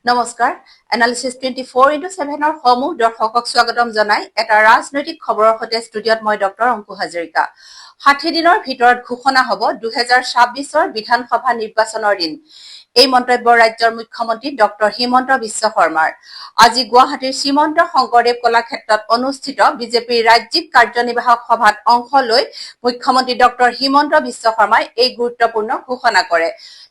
নমস্কাৰ analysis 24x7 সমূহ দৰ্শকক স্বাগতম জনাই এটা ৰাজনৈতিক খবৰৰ সৈতে ষ্টুডিঅত মই ডক্টৰ অংকু হাজৰিকা 60 দিনৰ ভিতৰত ঘোষণা হ'ব 2026ৰ বিধানসভা নিৰ্বাচনৰ দিন এই মন্তব্য ৰাজ্যৰ মুখ্যমন্ত্ৰী ডক্টৰ হিমন্ত বিশ্ব শৰ্মাৰ আজি গুৱাহাটীৰ শ্ৰীমন্ত শংকৰদেৱ কলাক্ষেত্ৰত অনুষ্ঠিত বিজেপিৰ ৰাজ্যিক কাৰ্যনিৰ্বাহক সভাত অংশ লৈ মুখ্যমন্ত্ৰী ডক্টৰ হিমন্ত বিশ্ব শৰ্মাই এই গুৰুত্বপূৰ্ণ ঘোষণা কৰে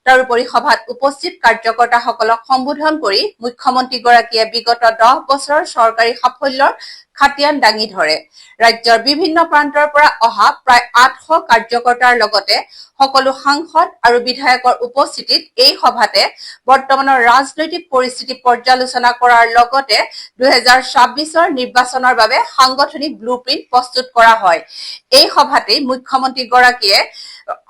তাৰোপৰি সভাত উপস্থিত কাৰ্যকৰ্তাসকলক সম্বোধন কৰি মুখ্যমন্ত্ৰীগৰাকীয়ে বিগত 10 বছৰৰ চৰকাৰী সাফল্যৰ খাতিয়ান দাঙি ধৰে ৰাজ্যৰ বিভিন্ন প্ৰান্তৰ পৰা অহা প্ৰায় 800 কাৰ্যকৰ্তাৰ লগতে সকলো সাংসদ আৰু বিধায়কৰ উপস্থিতিত এই সভাতে বৰ্তমানৰ ৰাজনৈতিক পৰিস্থিতি পৰ্যালোচনা কৰাৰ লগতে 2026ৰ নিৰ্বাচনৰ বাবে সাংগঠনিক ব্লুপ্ৰিন্ট প্ৰস্তুত কৰা হয় এই সভাতে মুখ্যমন্ত্ৰীগৰাকীয়ে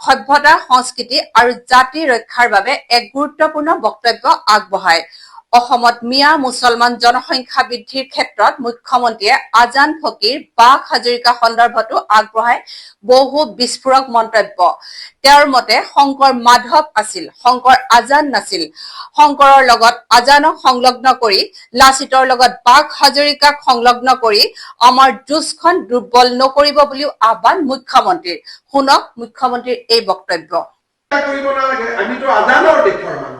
সভ্যতা সংস্কৃতি আৰু জাতি ৰক্ষাৰ বাবে এক গুৰুত্বপূৰ্ণ বক্তব্য আগবঢ়ায় অসমত মিয়া মুছলমান জনসংখ্যা বৃদ্ধিৰ ক্ষেত্ৰত মুখ্যমন্ত্ৰীয়ে আজান ফকীৰ বাক হাজৰিকা সন্দৰ্ভতো আগবঢ়ায় বহু বিস্ফোৰক মন্তব্য তেওঁৰ মতে শংকৰ মাধৱ আছিল শংকৰ আজান নাছিল শংকৰৰ লগত আজানক সংলগ্ন কৰি লাচিতৰ লগত বাক হাজৰিকাক সংলগ্ন কৰি আমাৰ যুঁজখন দুৰ্বল নকৰিব বুলিও আহ্বান মুখ্যমন্ত্ৰীৰ শুনক মুখ্যমন্ত্ৰীৰ এই বক্তব্য কৰিব নালাগে আমিতো আজানৰ দেশৰ মানুহ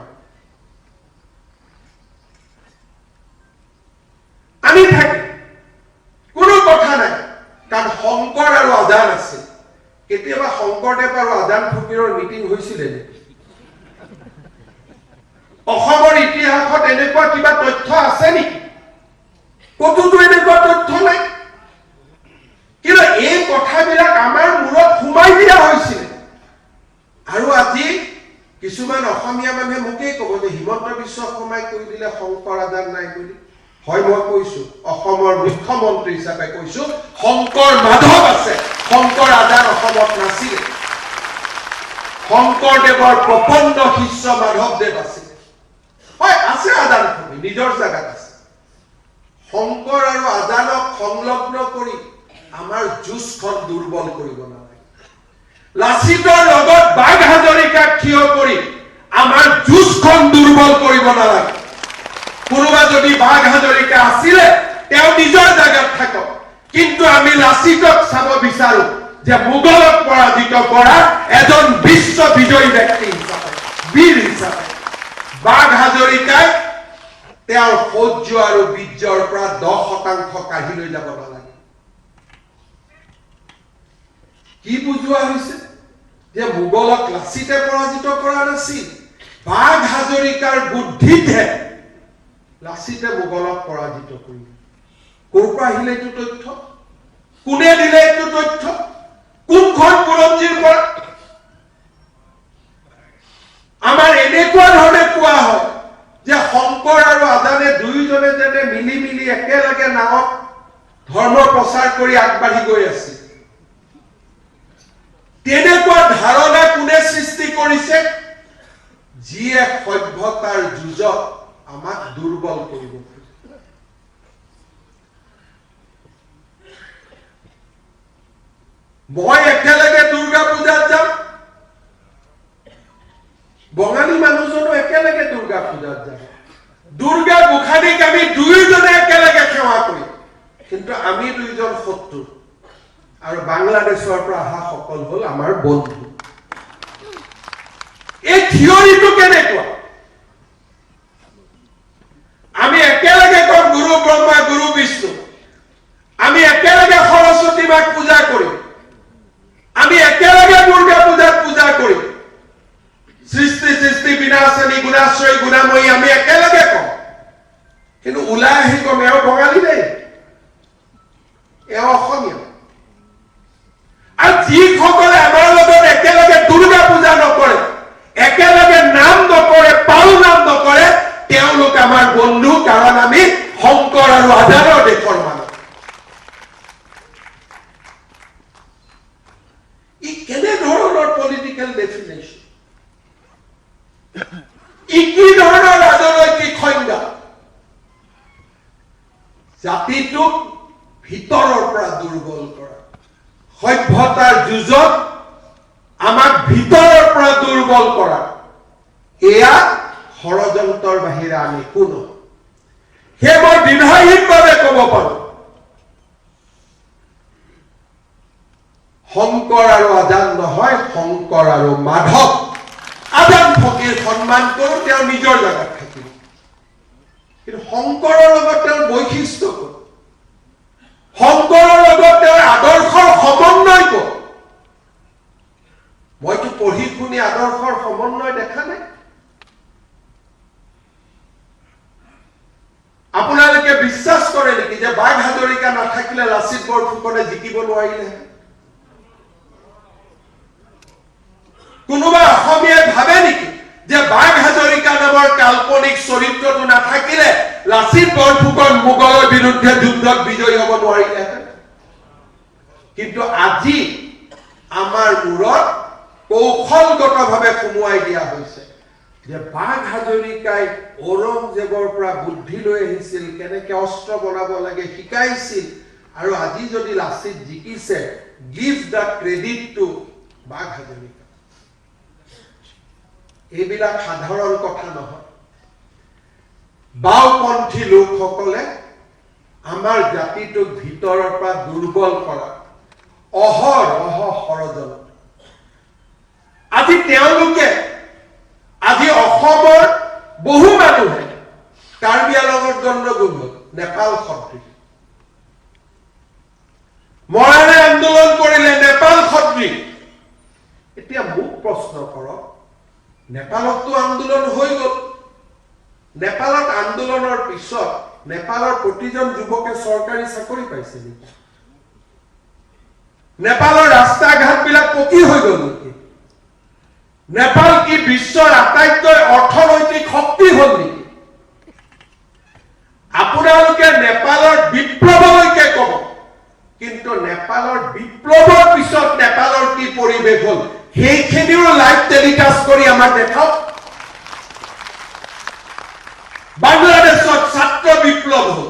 আমি থাকি কোনো কথা নাই কাৰণ শংকৰ আৰু আজান আছে কেতিয়াবা শংকৰদেৱ আৰু আজান ফকীৰৰ মিটিং হৈছিলে অসমৰ ইতিহাসত এনেকুৱা কিবা তথ্য আছে নেকি কতোতো এনেকুৱা তথ্য নাই কিন্তু এই কথাবিলাক আমাৰ মূৰত সোমাই দিয়া হৈছিল আৰু আজি কিছুমান অসমীয়া মানুহে মোকেই ক'ব যে হিমন্ত বিশ্ব শৰ্মাই কৈ দিলে শংকৰ আজান নাই বুলি হয় মই কৈছো অসমৰ মুখ্যমন্ত্ৰী হিচাপে কৈছো শংকৰ মাধৱ আছে শংকৰ আজান অসমত নাছিল শংকৰদেৱৰ প্ৰপন্ন শিষ্য মাধৱদেৱ আছিল হয় আছে আজান ফকী নিজৰ জাগাত আছে শংকৰ আৰু আজানক সংলগ্ন কৰি আমাৰ যুঁজখন দুৰ্বল কৰিব নালাগে লাচিতৰ লগত বাঘ হাজৰিকাক থিয় কৰি আমাৰ যুঁজখন দুৰ্বল কৰিব নালাগে কোনোবা যদি বাঘ হাজৰিকা আছিলে তেওঁ নিজৰ জাগাত থাকক কিন্তু আমি লাচিতক চাব বিচাৰো যে মোগলক পৰাজিত কৰা এজন বিশ্ব বিজয়ী ব্যক্তি হিচাপে বীৰ হিচাপে বাঘ হাজৰিকাই তেওঁৰ শৌৰ্য আৰু বীৰ্যৰ পৰা 10% কাঢ়ি লৈ যাব নালাগে কি বুজোৱা হৈছে যে মোগলক লাচিতে পৰাজিত কৰা নাছিল বাঘ হাজৰিকাৰ বুদ্ধিতহে লাচিতে মোগলক পৰাজিত কৰিলে ক'ৰ পৰা আহিলে এইটো তথ্য কোনে দিলে এইটো তথ্য কোনখন বুৰঞ্জীৰ পৰা আমাৰ এনেকুৱা ধৰণে কোৱা হয় যে শংকৰ আৰু আজানে দুয়োজনে যেনে মিলি মিলি একেলগে নামত ধৰ্ম প্ৰচাৰ কৰি আগবাঢ়ি গৈ আছিল তেনেকুৱা ধাৰণা কোনে সৃষ্টি কৰিছে যিয়ে সভ্যতাৰ যুঁজত আমাক দুৰ্বল কৰিব মই একেলগে দুৰ্গা পূজাত যাম বঙালী মানুহজনো একেলগে দুৰ্গা পূজাত যাম দুৰ্গা গোসানীক আমি দুয়োজনে একেলগে সেৱা কৰিম কিন্তু আমি দুইজন শত্ৰু আৰু বাংলাদেশৰ পৰা অহা সকল হল আমাৰ বন্ধু এই থিয়ৰিটো কেনেকুৱা আমি একেলগে কম গুৰু ব্ৰহ্মা গুৰু বিষ্ণু আমি একেলগে সৰস্বতী মাক পূজা কৰিম আমি একেলগে দুৰ্গা পূজাত পূজা কৰিম সৃষ্টি সৃষ্টি বিনাশনী গুণাশ্ৰয়ী গুণাময়ী আমি একেলগে কম কিন্তু ওলাই আহি কম এওঁ বঙালী দেই এওঁ অসমীয়া আৰু যিসকলে আমাৰ লগত একেলগে দুৰ্গা পূজা নকৰে একেলগে নাম নকৰে পাল নাম নকৰে তেওঁলোক আমাৰ বন্ধু কাৰণ আমি শংকৰ আৰু আজানৰ দেশৰ মানুহ ই কেনে ধৰণৰ পলিটিকেল ডেফিনেশ্যন ই কি ধৰণৰ ৰাজনৈতিক সংজ্ঞা জাতিটোক ভিতৰৰ পৰা দুৰ্বল কৰা সভ্যতাৰ যুঁজত আমাক ভিতৰৰ পৰা দুৰ্বল কৰা এয়া ষড়যন্ত্ৰৰ বাহিৰে আন একো নহয় সেই মই দীৰ্ঘায়িতভাৱে ক'ব পাৰোঁ শংকৰ আৰু আজান নহয় শংকৰ আৰু মাধৱ আজান ফকীৰ সন্মান কৰোঁ তেওঁ নিজৰ জাগাত থাকিব কিন্তু শংকৰৰ লগত তেওঁৰ বৈশিষ্ট্য ক'ত শংকৰৰ লগত তেওঁৰ আদৰ্শৰ সমন্বয় ক'ত মইতো পঢ়ি শুনি আদৰ্শৰ সমন্বয় দেখা নাই আপোনালোকে বিশ্বাস কৰে নেকি যে বাঘ হাজৰিকা নাথাকিলে লাচিত বৰফুকনে জিকিব নোৱাৰিলে কোনোবা অসমীয়াই ভাবে নেকি যে বাঘ হাজৰিকা নামৰ কাল্পনিক চৰিত্ৰটো নাথাকিলে লাচিত বৰফুকন মোগলৰ বিৰুদ্ধে যুদ্ধত বিজয়ী হ'ব নোৱাৰিলে কিন্তু আজি আমাৰ মূৰত কৌশলগতভাৱে সোমোৱাই দিয়া হৈছে যে বাঘ হাজৰিকাই ঔৰংজেবৰ পৰা বুদ্ধি লৈ আহিছিল কেনেকৈ অস্ত্ৰ বনাব লাগে শিকাইছিল আৰু আজি যদি লাচিত জিকিছে গিভ দ্য ক্ৰেডিট টু বাঘ হাজৰিকা এইবিলাক সাধাৰণ কথা নহয় বাওপন্থী লোকসকলে আমাৰ জাতিটোক ভিতৰৰ পৰা দুৰ্বল কৰা অহৰহ ষড়যন্ত্ৰ আজি তেওঁলোকে আজি অসমৰ বহু মানুহে কাৰ্বি আংলঙৰ গণ্ডগোল হ'ল নেপাল সদৃশ মৰাণে আন্দোলন কৰিলে নেপাল সদৃশ এতিয়া মোক প্ৰশ্ন কৰক নেপালতো আন্দোলন হৈ গ'ল নেপালত আন্দোলনৰ পিছত নেপালৰ প্ৰতিজন যুৱকে চৰকাৰী চাকৰি পাইছে নেকি নেপালৰ ৰাস্তা ঘাটবিলাক পকী হৈ গ'ল নেকি নেপাল কি বিশ্বৰ আটাইতকৈ অৰ্থনৈতিক শক্তি হ'ল নেকি আপোনালোকে নেপালৰ বিপ্লৱলৈকে ক'ব কিন্তু নেপালৰ বিপ্লৱৰ পিছত নেপালৰ কি পৰিৱেশ হ'ল সেইখিনিও লাইভ টেলিকাষ্ট কৰি আমাক দেখাওক বাংলাদেশত ছাত্ৰ বিপ্লৱ হ'ল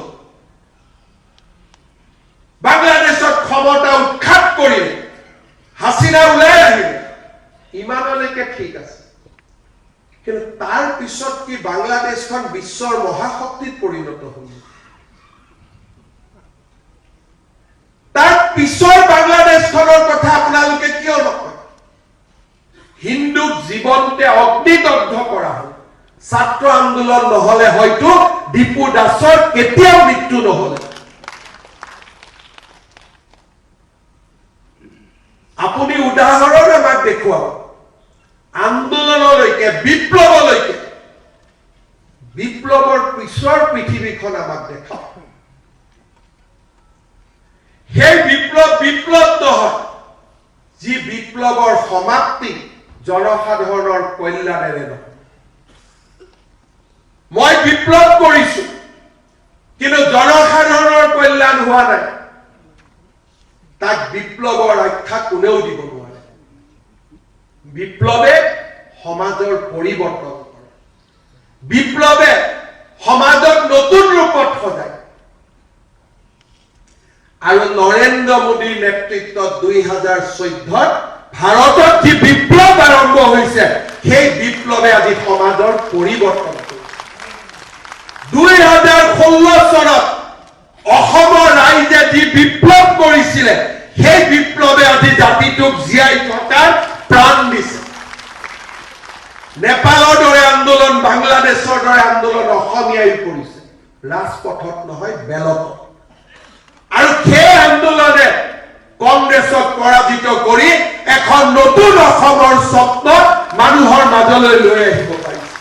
বাংলাদেশত ক্ষমতা উৎখাত কৰিলে হাসিনা ওলাই আহিলে ইমানলৈকে ঠিক আছে কিন্তু তাৰ পিছত কি বাংলাদেশখন বিশ্বৰ মহাশক্তিত পৰিণত হ'ল তাৰ পিছৰ বাংলাদেশখনৰ কথা আপোনালোকে কিয় নকয় হিন্দুক জীৱনতে অগ্নিদগ্ধ কৰা হ'ল ছাত্ৰ আন্দোলন নহলে হয়তো দীপু দাসৰ কেতিয়াও মৃত্যু নহলে আপুনি উদাহৰণ আমাক দেখুৱাওক আন্দোলনলৈকে বিপ্লৱলৈকে বিপ্লৱৰ পিছৰ পৃথিৱীখন আমাক দেখাওক সেই বিপ্লৱ নহয় যি বিপ্লৱৰ সমাপ্তি জনসাধাৰণৰ কল্যাণেৰে নহয় মই বিপ্লৱ কৰিছো কিন্তু জনসাধাৰণৰ কল্যাণ হোৱা নাই তাক বিপ্লৱৰ আখ্যা কোনেও দিব নোৱাৰে বিপ্লৱে সমাজৰ পৰিৱৰ্তন কৰে বিপ্লৱে সমাজক নতুন ৰূপত সজায় আৰু নৰেন্দ্ৰ মোদীৰ নেতৃত্বত 2014 ভাৰতত যি বিপ্লৱ আৰম্ভ হৈছে সেই বিপ্লৱে আজি সমাজৰ পৰিৱৰ্তন কৰিছে 2016 চনত অসমৰ ৰাইজে যি বিপ্লৱ কৰিছিলে সেই বিপ্লৱে আজি জাতিটোক জীয়াই থকাৰ প্ৰাণ দিছে নেপালৰ দৰে আন্দোলন বাংলাদেশৰ দৰে আন্দোলন অসমীয়াই কৰিছে ৰাজপথত নহয় বেলতত আৰু সেই আন্দোলনে কংগ্ৰেছক পৰাজিত কৰি এখন নতুন অসমৰ স্বপ্ন মানুহৰ মাজলৈ লৈ আহিব পাৰিছে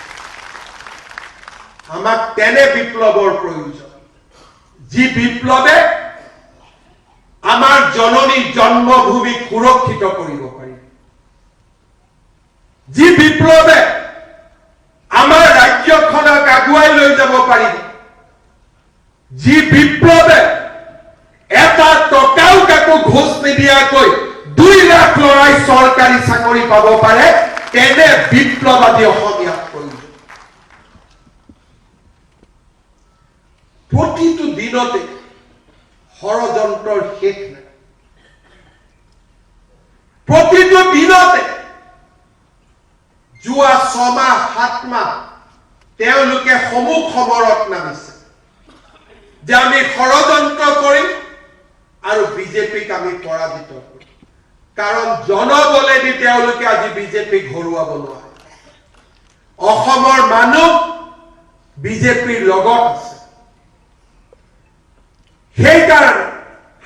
আমাক তেনে বিপ্লৱৰ প্ৰয়োজন যি বিপ্লৱে আমাৰ জননী জন্মভূমিক সুৰক্ষিত কৰিব পাৰি যি বিপ্লৱে আমাৰ ৰাজ্যখনক আগুৱাই লৈ যাব পাৰিব যি বিপ্লৱে এটা টকাও কাকো ঘোষ নিদিয়াকৈ 2 লাখ লৰাই চৰকাৰী চাকৰি পাব পাৰে তেনে বিপ্লৱ আজি অসমীয়াক প্ৰয়োজন প্ৰতিটো দিনতে ষড়যন্ত্ৰৰ শেষ নাই প্ৰতিটো দিনতে যোৱা 6 মাহ 7 মাহ তেওঁলোকে সমুখ সমৰত নামিছে যে আমি ষড়যন্ত্ৰ কৰিম আৰু বিজেপিক আমি পৰাজিত কৰিম। কাৰণ জনবলেদি তেওঁলোকে আজি বিজেপিক হৰুৱাব নোৱাৰে। অসমৰ মানুহ বিজেপিৰ লগত আছে। সেইকাৰণে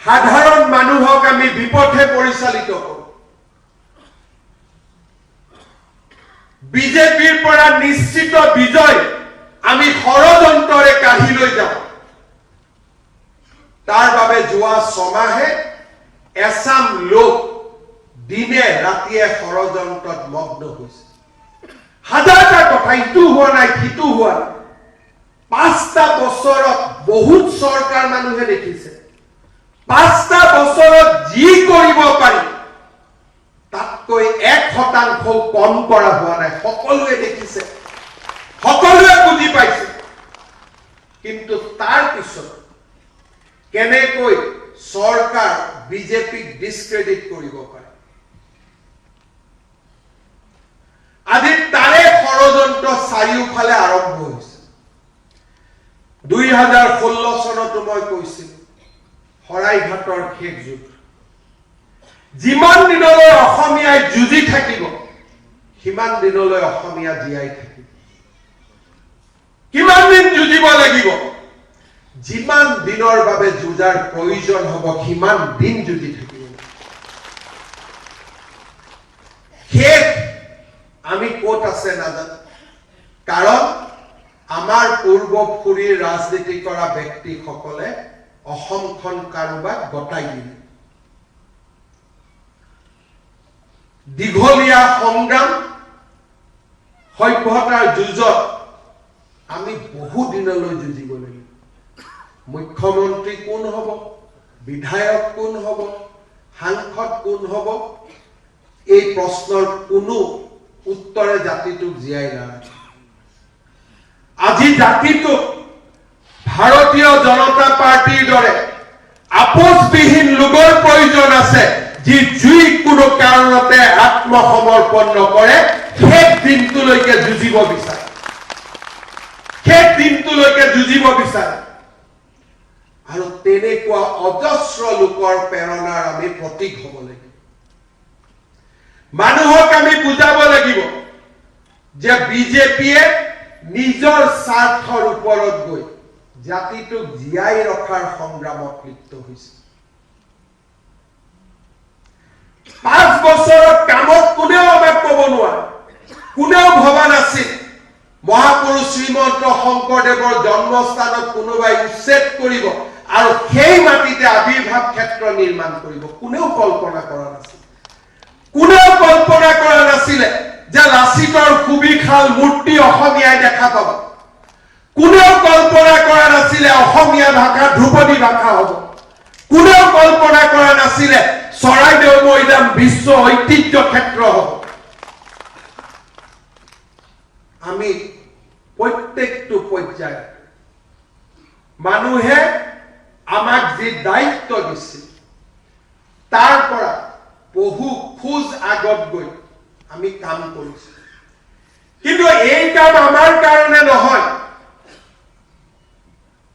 সাধাৰণ মানুহক আমি বিপথে পৰিচালিত কৰোঁ। বিজেপিৰ পৰা নিশ্চিত বিজয় আমি ষড়যন্ত্ৰৰে কাঢ়ি লৈ যাওঁ। তাৰ বাবে যোৱা 6 মাহে এছাম লোক দিনে ৰাতিয়ে ষড়যন্ত্ৰত মগ্ন হৈছে। হাজাৰটা কথা, ইটো হোৱা নাই সিটো হোৱা নাই। 5টা বছৰত বহুত চৰকাৰ মানুহে দেখিছে। 5টা বছৰত যি কৰিব পাৰি তাতকৈ 1% কম কৰা হোৱা নাই। সকলোৱে দেখিছে, সকলোৱে বুজি পাইছে। কিন্তু তাৰ পিছত কেনেকৈ চৰকাৰ বিজেপিক ডিসক্ৰেডিট কৰিব পাৰে, আজি তাৰে ষড়যন্ত্ৰ চাৰিওফালে আৰম্ভ হৈছে। 2016 চনতো মই কৈছিলো শৰাইঘাটৰ শেষ যুদ্ধ। যিমান দিনলৈ অসমীয়াই যুঁজি থাকিব সিমান দিনলৈ অসমীয়া জীয়াই থাকিব। কিমান দিন যুঁজিব লাগিব? যিমান দিনৰ বাবে যুঁজাৰ প্ৰয়োজন হ'ব সিমান দিন যুঁজি থাকিব। শেষ আমি ক'ত আছে নাজানো। কাৰণ আমাৰ পূৰ্বসূৰীৰ ৰাজনীতি কৰা ব্যক্তিসকলে অসমখন কাৰোবাক গতাই দিলে। দীঘলীয়া সংগ্ৰাম সভ্যতাৰ যুঁজত আমি বহু দিনলৈ যুঁজিব লাগিব। মুখ্যমন্ত্ৰী কোন হ'ব, বিধায়ক কোন হ'ব, সাংসদ কোন হ'ব, এই প্ৰশ্নৰ কোনো উত্তৰে জাতিটোক জীয়াই নাৰাখে। আজি জাতিটোক ভাৰতীয় জনতা পাৰ্টিৰ দৰে আপোচবিহীন লোকৰ প্ৰয়োজন আছে, যি যিকোনো কাৰণতে আত্মসমৰ্পণ নকৰে, শেষ দিনটোলৈকে যুঁজিব বিচাৰে, শেষ দিনটোলৈকে যুঁজিব বিচাৰে। আৰু তেনেকুৱা অজস্ৰ লোকৰ প্ৰেৰণাৰ আমি প্ৰতীক হ'ব লাগিব। মানুহক আমি বুজাব লাগিব যে বিজেপিয়ে নিজৰ স্বাৰ্থৰ ওপৰত গৈ জাতিটোক জীয়াই ৰখাৰ সংগ্ৰামত লিপ্ত হৈছে। 5 বছৰত কামত কোনেও আমাক ক'ব নোৱাৰে, কোনেও ভবা নাছিল মহাপুৰুষ শ্ৰীমন্ত শংকৰদেৱৰ জন্মস্থানত কোনোবাই উচ্ছেদ কৰিব আৰু সেই মাটিতে আবিৰ্ভাৱ ক্ষেত্ৰ নিৰ্মাণ কৰিব। কোনেও কল্পনা কৰা নাছিল। কোনেও কল্পনা কৰা নাছিলে যে লাচিতৰ সুবিশাল মূৰ্তি অসমীয়াই দেখা পাব। কোনেও কল্পনা কৰা নাছিলে অসমীয়া ভাষা ধ্ৰুপদী ভাষা হ'ব। কোনেও কল্পনা কৰা নাছিলে চৰাইদেউ মৈদাম বিশ্ব ঐতিহ্য ক্ষেত্ৰ হ'ব। আমি প্ৰত্যেকটো পৰ্যায়ত মানুহে আমাক যি দায়িত্ব দিছিল তাৰ পৰা বহু খোজ আগত গৈ আমি কাম কৰিছো। কিন্তু এই কাম আমাৰ কাৰণে নহয়।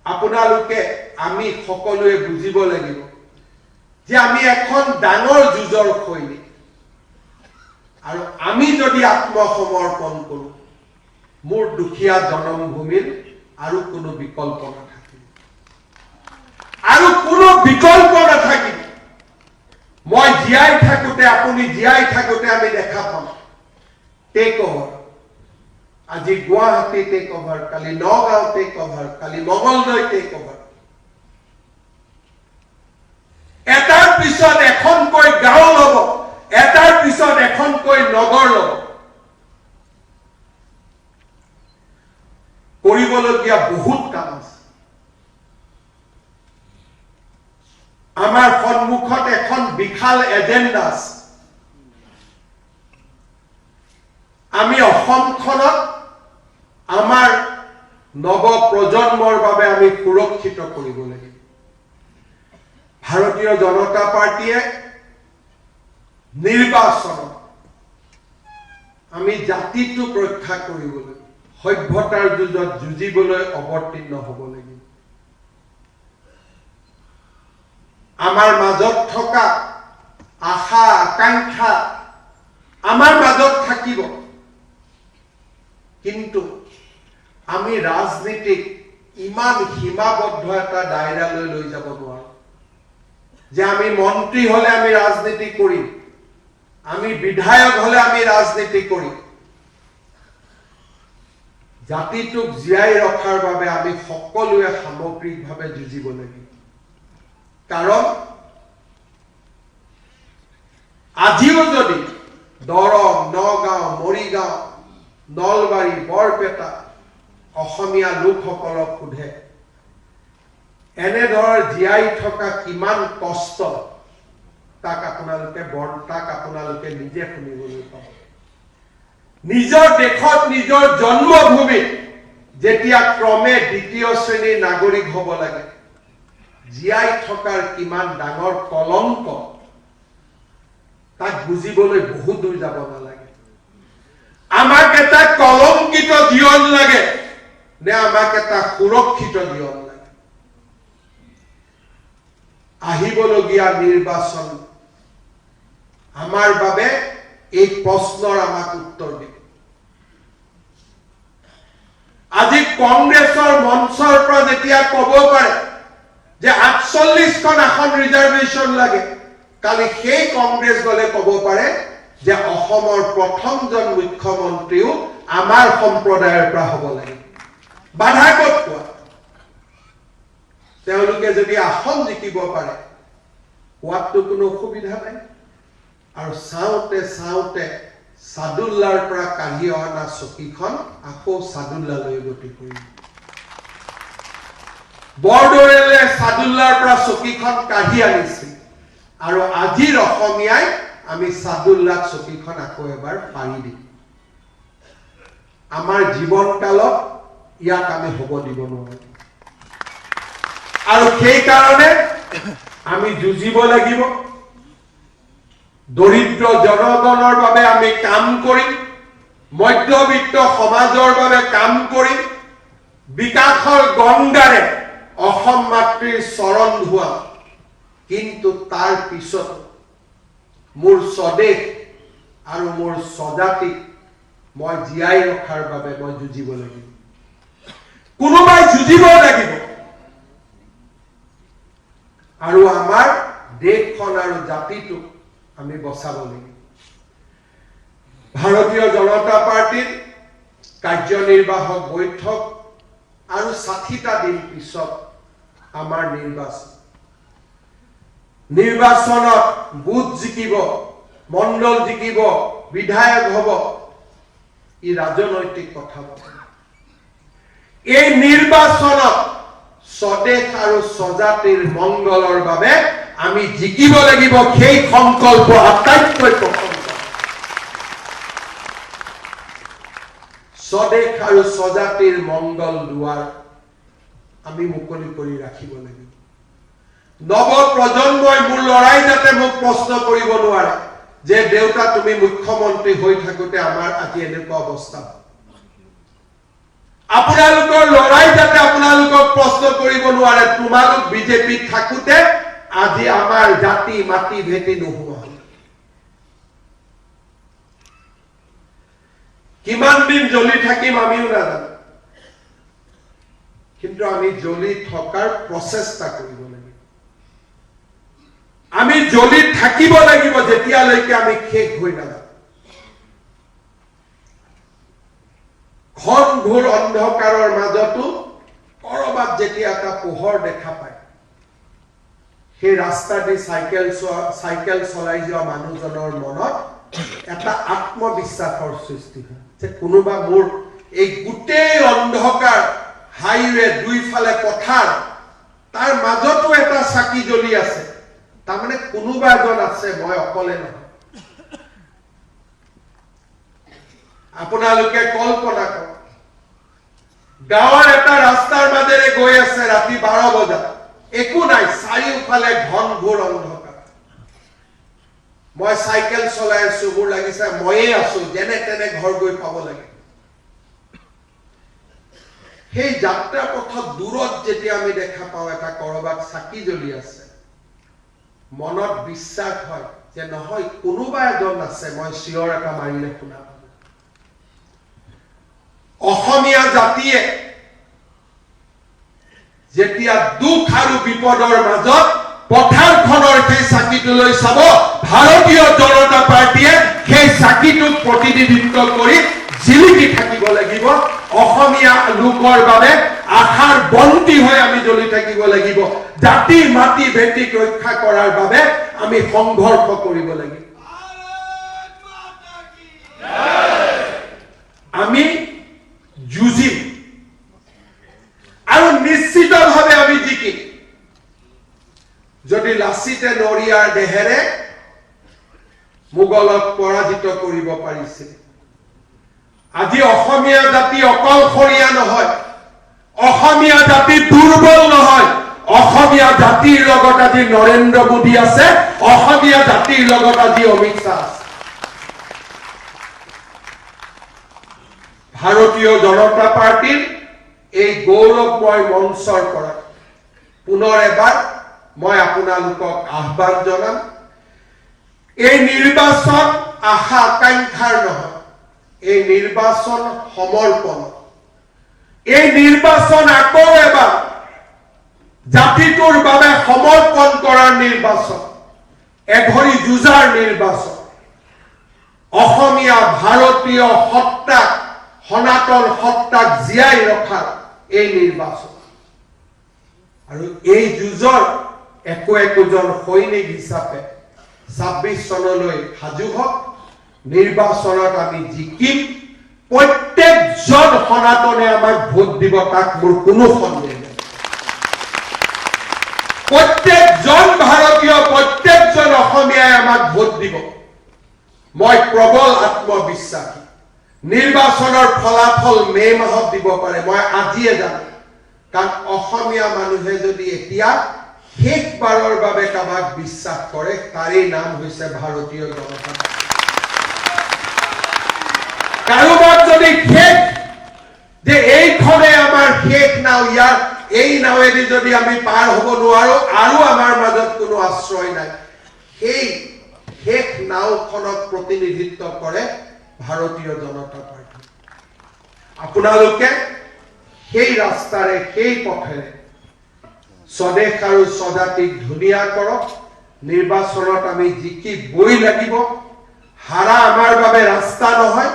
আপোনালোকে আমি সকলোৱে বুজিব লাগিব যে আমি এখন ডাঙৰ যুঁজৰ সৈনিক, আৰু আমি যদি আত্মসমৰ্পণ কৰো মোৰ দুখীয়া জন্মভূমিৰ আৰু কোনো বিকল্প নাথাকিব, আৰু কোনো বিকল্প নাথাকিব। মই জীয়াই থাকোতে, আপুনি জীয়াই থাকোতে আমি দেখা পাম টেক অভাৰ। আজি গুৱাহাটী টেক অভাৰ, কালি নগাঁও টেক অভাৰ, কালি মঙলদৈ টেক অভাৰ। এটাৰ পিছত এখনকৈ গাঁও ল'ব, এটাৰ পিছত এখনকৈ নগৰ ল'ব। কৰিবলগীয়া বহুত কাম আছে। আমাৰ সন্মুখত এখন বিশাল এজেণ্ডা আছে। আমি অসমখনত আমাৰ নৱ প্ৰজন্মৰ বাবে আমি সুৰক্ষিত কৰিব লাগিব। ভাৰতীয় জনতা পাৰ্টিয়ে নিৰ্বাচনত আমি জাতিটোক ৰক্ষা কৰিবলৈ সভ্যতাৰ যুঁজত যুঁজিবলৈ অৱতীৰ্ণ হ'ব লাগিব। আমাৰ মাজত থকা আশা আকাংক্ষা আমাৰ মাজত থাকিব, কিন্তু আমি ৰাজনীতিক ইমান সীমাবদ্ধ এটা দায়ৰালৈ লৈ যাব নোৱাৰো যে আমি মন্ত্ৰী হলে আমি ৰাজনীতি কৰিম, আমি বিধায়ক হলে আমি ৰাজনীতি কৰিম। জাতিটোক জীয়াই ৰখাৰ বাবে আমি সকলোৱে সামগ্ৰিকভাৱে যুঁজিব লাগিব। কাৰণ আজিও যদি দৰং, নগাঁও, মৰিগাঁও, নলবাৰী, বৰপেটা অসমীয়া লোকসকলক সোধে এনেধৰণৰ জীয়াই থকা কিমান কষ্ট, তাক আপোনালোকে নিজে শুনিবলৈ পাব। নিজৰ দেশত নিজৰ জন্মভূমিত যেতিয়া ক্ৰমে দ্বিতীয় শ্ৰেণীৰ নাগৰিক হ'ব লাগে, জীয়াই থকাৰ কিমান ডাঙৰ কলংক, তাক বুজিবলৈ বহু দূৰ যাব নালাগে। আমাক এটা কলংকিত জীৱন লাগে নে আমাক এটা সুৰক্ষিত জীৱন লাগে? আহিবলগীয়া নিৰ্বাচন আমাৰ বাবে এই প্ৰশ্নৰ আমাক উত্তৰ দিব। আজি কংগ্ৰেছৰ মঞ্চৰ পৰা যেতিয়া ক'ব পাৰে যে 48খন আসন ৰিজাৰ্ভেশ্যন লাগে, কালি সেই কংগ্ৰেছ দলে ক'ব পাৰে যে অসমৰ প্ৰথমজন মুখ্যমন্ত্ৰীও আমাৰ সম্প্ৰদায়ৰ পৰা হ'ব লাগে। বাধা ক'ত পোৱা? তেওঁলোকে যদি আসন জিকিব পাৰে, হোৱাততো কোনো অসুবিধা নাই। আৰু চাওঁতে চাওঁতে সাদুল্লাৰ পৰা কাঢ়ি অনা চকীখন আকৌ সাদুল্লালৈ গতি কৰিব। বৰদৈৰে সাদুল্লাৰ পৰা চকীখন কাঢ়ি আনিছিল, আৰু আজিৰ অসমীয়াই আমি সাদুল্লাক চকীখন আকৌ এবাৰ পাৰি দিম। আমাৰ জীৱনকালত ইয়াক আমি হ'ব দিব নোৱাৰো, আৰু সেইকাৰণে আমি যুঁজিব লাগিব। দৰিদ্ৰ জনগণৰ বাবে আমি কাম কৰিম, মধ্যবিত্ত সমাজৰ বাবে কাম কৰিম, বিকাশৰ গংগাৰে অসম মাতৃৰ চৰণ ধোৱাম। কিন্তু তাৰ পিছত মোৰ স্বদেশ আৰু মোৰ স্বজাতিক মই জীয়াই ৰখাৰ বাবে মই যুঁজিব লাগিব। কোনোবাই যুঁজিব লাগিব, আৰু আমাৰ দেশখন আৰু জাতিটোক আমি বচাব লাগিব। ভাৰতীয় জনতা পাৰ্টিৰ কাৰ্যনিৰ্বাহক বৈঠক আৰু 60টা দিন পিছত আমাৰ নিৰ্বাচনত বুথ জিকিব, মণ্ডল জিকিব, বিধায়ক হ'ব, ই ৰাজনৈতিক কথা। এই নিৰ্বাচনত স্বদেশ আৰু স্বজাতিৰ মংগলৰ বাবে আমি জিকিব লাগিব। সেই সংকল্প আটাইতকৈ প্ৰথম। স্বদেশ আৰু স্বজাতিৰ মংগল দুৱাৰ আমি মুকলি কৰি ৰাখিব লাগিব। নৱ প্ৰজন্মই, মোৰ লৰাই যাতে মোক প্ৰশ্ন কৰিব নোৱাৰে যে দেউতা তুমি মুখ্যমন্ত্ৰী হৈ থাকোতে আমাৰ আজি এনেকুৱা অৱস্থা। আপোনালোকৰ লৰাই যাতে আপোনালোকক প্ৰশ্ন কৰিব নোৱাৰে তোমালোক বিজেপিত থাকোতে আজি আমাৰ জাতি মাটি ভেটি নোহোৱা। কিমান দিন জ্বলি থাকিম আমিও নাজানো, কিন্তু আমি জ্বলি থকাৰ প্ৰচেষ্টা কৰিব লাগিব। আমি জ্বলি থাকিব লাগিব যেতিয়ালৈকে আমি শেষ হৈ নাযাওঁ। ঘন ঘোৰ অন্ধকাৰৰ মাজতো কৰবাত যেতিয়া এটা পোহৰ দেখা পায়, সেই ৰাস্তা দি চাইকেল চলাই যোৱা মানুহজনৰ মনত এটা আত্মবিশ্বাসৰ সৃষ্টি হয় যে কোনোবা মোৰ এই গোটেই অন্ধকাৰ হাইৱে, দুইফালে পথাৰ, তাৰ মাজতো এটা চাকি জ্বলি আছে, তাৰমানে কোনোবা এজন আছে, মই অকলে নহয়। আপোনালোকে কল্পনা কৰক, গাঁৱৰ এটা ৰাস্তাৰ মাজেৰে গৈ আছে ৰাতি 12 বজাত, একো নাই, চাৰিওফালে ঘন ঘোৰ অন্ধকাৰ। মই চাইকেল চলাই আছো, মোৰ লাগিছে ময়ে আছো, যেনে তেনে ঘৰ গৈ পাব লাগে। সেই যাত্ৰা পথত দূৰত যেতিয়া আমি দেখা পাওঁ এটা কৰবাত চাকি জ্বলি আছে, মনত বিশ্বাস হয় যে নহয় কোনোবা এজন আছে, মই চিঞৰ এটা মাৰিলে শুনা পাম। অসমীয়া জাতিয়ে যেতিয়া দুখ আৰু বিপদৰ মাজত পথাৰখনৰ সেই চাকিটোলৈ চাব, ভাৰতীয় জনতা পাৰ্টীয়ে সেই চাকিটোক প্ৰতিনিধিত্ব কৰি জিলিকি থাকিব লাগিব। অসমীয়া লোকৰ বাবে আশাৰ বন্তি হৈ আমি জ্বলি থাকিব লাগিব। জাতি মাটি ভেটিক ৰক্ষা কৰাৰ বাবে আমি সংঘৰ্ষ কৰিব লাগিব। আমি যুঁজিম আৰু নিশ্চিতভাৱে আমি জিকিম। যদি লাচিতে নৰিয়াৰ দেহেৰে মোগলক পৰাজিত কৰিব পাৰিছিল, আজি অসমীয়া জাতি অকলশৰীয়া নহয়, অসমীয়া জাতি দুৰ্বল নহয়। অসমীয়া জাতিৰ লগত আজি নৰেন্দ্ৰ মোদী আছে, অসমীয়া জাতিৰ লগত আজি অমিত শ্বাহ আছে। ভাৰতীয় জনতা পাৰ্টীৰ এই গৌৰৱময় মঞ্চৰ পৰা পুনৰ এবাৰ মই আপোনালোকক আহ্বান জনাম, এই নিৰ্বাচন আশা আকাংক্ষাৰ নহয়, এই নিৰ্বাচন সমৰ্পণ। এই নিৰ্বাচন আকৌ এবাৰ জাতিটোৰ বাবে সমৰ্পণ কৰাৰ নিৰ্বাচন, এঘৰি যুঁজাৰ নিৰ্বাচন। অসমীয়া ভাৰতীয় সত্তাক, সনাতন সত্তাক জীয়াই ৰখাৰ এই নিৰ্বাচন। আৰু এই যুঁজৰ একোজন সৈনিক হিচাপে ২৬ চনলৈ সাজু হওক। নিৰ্বাচনত আমি জিকিম। প্ৰত্যেকজন সনাতনে আমাক ভোট দিব, তাক মোৰ কোনো সন্দেহ নাই। প্ৰত্যেকজন ভাৰতীয়, প্ৰত্যেকজন অসমীয়াই আমাক ভোট দিব। মই প্ৰবল আত্মবিশ্বাসী। নিৰ্বাচনৰ ফলাফল মে' মাহত দিব পাৰে, মই আজিয়ে জানো। কাৰণ অসমীয়া মানুহে যদি এতিয়া শেষবাৰৰ বাবে কাবাক বিশ্বাস কৰে, তাৰেই নাম হৈছে ভাৰতীয় জনতা পাৰ্টি। কাৰোবাক যদি শেষ যে এইখনে আমাৰ শেষ নাও, ইয়াৰ এই নাৱেদি যদি আমি পাৰ হ'ব নোৱাৰো আৰু আমাৰ মাজত কোনো আশ্ৰয় নাই, সেই শেষ নাওখনক প্ৰতিনিধিত্ব কৰে ভাৰতীয় জনতা পাৰ্টি। আপোনালোকে সেই ৰাস্তাৰে, সেই পথেৰে স্বদেশ আৰু স্বজাতিক ধুনীয়া কৰক। নিৰ্বাচনত আমি জিকিবই লাগিব। হাৰা আমাৰ বাবে ৰাস্তা নহয়,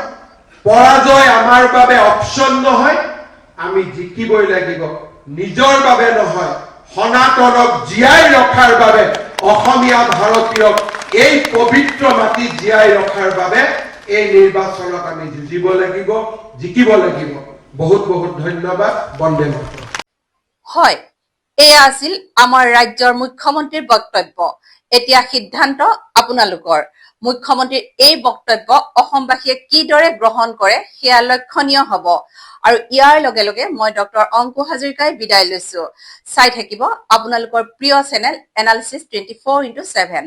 পৰাজয় আমাৰ বাবে অপচন নহয়। আমি জিকিবই লাগিব, নিজৰ বাবে নহয়, সনাতনক জীয়াই ৰখাৰ বাবে, অসমীয়া ভাৰতীয়ক এই পবিত্ৰ মাটি জীয়াই ৰখাৰ বাবে এই নিৰ্বাচনত আমি যুঁজিব লাগিব, জিকিব লাগিব। বহুত বহুত ধন্যবাদ। বন্দে মাতৰম। হয়, এয়া আছিল আমাৰ ৰাজ্যৰ মুখ্যমন্ত্ৰীৰ বক্তব্য। এতিয়া সিদ্ধান্ত আপোনালোকৰ। মুখ্যমন্ত্ৰীৰ এই বক্তব্য অসমবাসীয়ে কিদৰে গ্ৰহণ কৰে সেয়া লক্ষণীয় হ'ব। আৰু ইয়াৰ লগে লগে মই ডক্টৰ অংকু হাজৰিকাই বিদায় লৈছো। চাই থাকিব আপোনালোকৰ প্ৰিয় চেনেল এনালিচিছ 24x7।